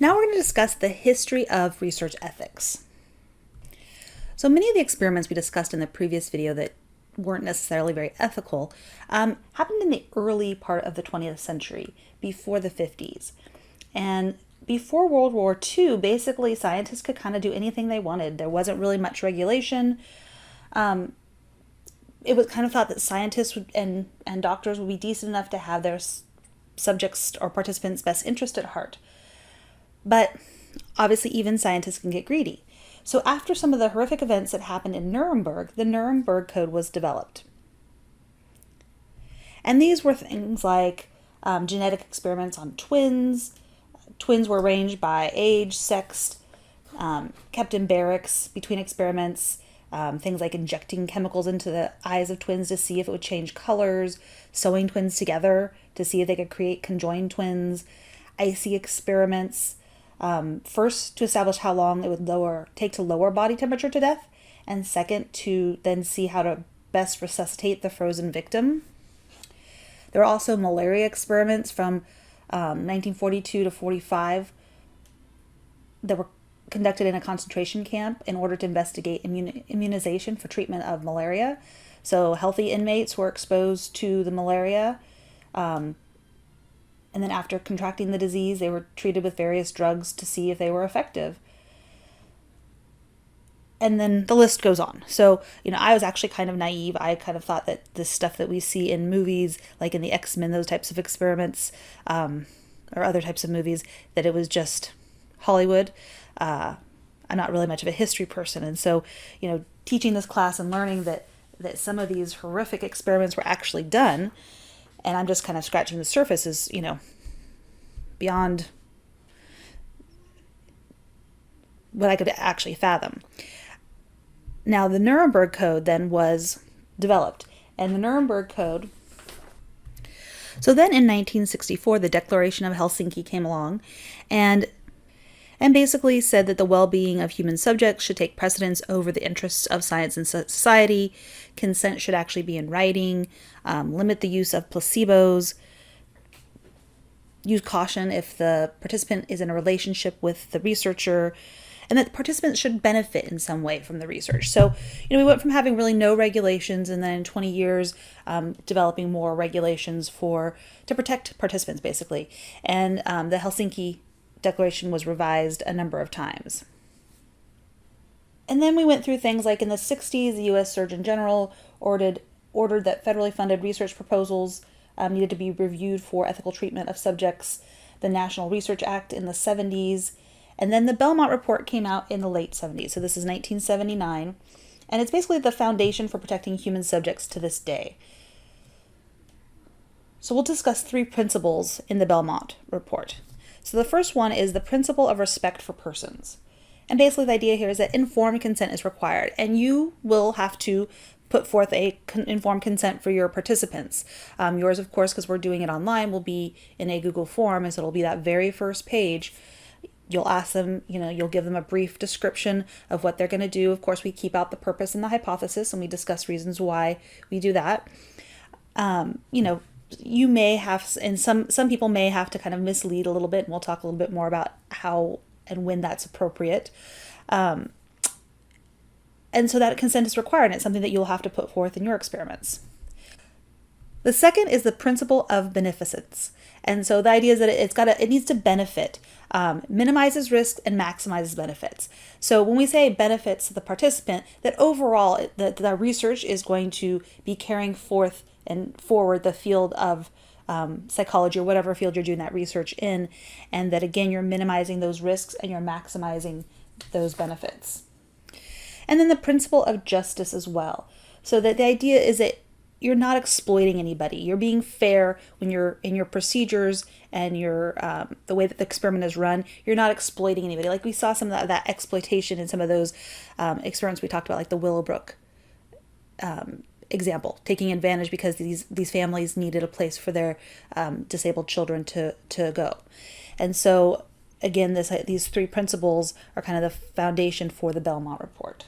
Now we're going to discuss the history of research ethics. So many of the experiments we discussed in the previous video that weren't necessarily very ethical happened in the early part of the 20th century, before the 50s. And before World War II, basically scientists could kind of do anything they wanted. There wasn't really much regulation. It was kind of thought that scientists and doctors would be decent enough to have their subjects or participants' best interest at heart. But obviously even scientists can get greedy. So after some of the horrific events that happened in Nuremberg, the Nuremberg Code was developed. And these were things like genetic experiments on twins. Twins were arranged by age, sex, kept in barracks between experiments. Things like injecting chemicals into the eyes of twins to see if it would change colors, sewing twins together to see if they could create conjoined twins, icy experiments, first to establish how long it would take to lower body temperature to death, and second to then see how to best resuscitate the frozen victim. There are also malaria experiments from 1942 to 45 that were conducted in a concentration camp in order to investigate immunization for treatment of malaria. So healthy inmates were exposed to the malaria, and then after contracting the disease, they were treated with various drugs to see if they were effective. And then the list goes on. So, I was actually kind of naive. I kind of thought that this stuff that we see in movies, like in the X-Men, those types of experiments, or other types of movies, that it was just Hollywood. I'm not really much of a history person. And so, teaching this class and learning that some of these horrific experiments were actually done, and I'm just kind of scratching the surface, is, beyond what I could actually fathom. Now, the Nuremberg Code then was developed, and the Nuremberg Code. So then in 1964, the Declaration of Helsinki came along, and basically said that the well-being of human subjects should take precedence over the interests of science and society. Consent should actually be in writing, limit the use of placebos, use caution if the participant is in a relationship with the researcher, and that participants should benefit in some way from the research. So, we went from having really no regulations, and then in 20 years, developing more regulations to protect participants, basically. And the Helsinki Declaration was revised a number of times. And then we went through things like in the 60s, the U.S. Surgeon General ordered that federally funded research proposals needed to be reviewed for ethical treatment of subjects, the National Research Act in the 70s, and then the Belmont Report came out in the late 70s. So this is 1979, and it's basically the foundation for protecting human subjects to this day. So we'll discuss 3 principles in the Belmont Report. So the first one is the principle of respect for persons. And basically the idea here is that informed consent is required, and you will have to put forth a informed consent for your participants. Yours, of course, because we're doing it online, will be in a Google form, and so it'll be that very first page. You'll ask them, you'll give them a brief description of what they're going to do. Of course, we keep out the purpose and the hypothesis, and we discuss reasons why we do that. You may have, and some people may have to kind of mislead a little bit, and we'll talk a little bit more about how and when that's appropriate. And so that consent is required, and it's something that you'll have to put forth in your experiments. The second is the principle of beneficence. And so the idea is that it needs to benefit, minimizes risk and maximizes benefits. So when we say benefits to the participant, that overall the research is going to be carrying forth and forward the field of psychology, or whatever field you're doing that research in, and that again you're minimizing those risks and you're maximizing those benefits. And then the principle of justice as well. So that the idea is that you're not exploiting anybody. You're being fair when you're in your procedures and the way that the experiment is run. You're not exploiting anybody. Like we saw some of that exploitation in some of those experiments we talked about, like the Willowbrook example, taking advantage because these families needed a place for their disabled children to go. And so again, these 3 principles are kind of the foundation for the Belmont Report.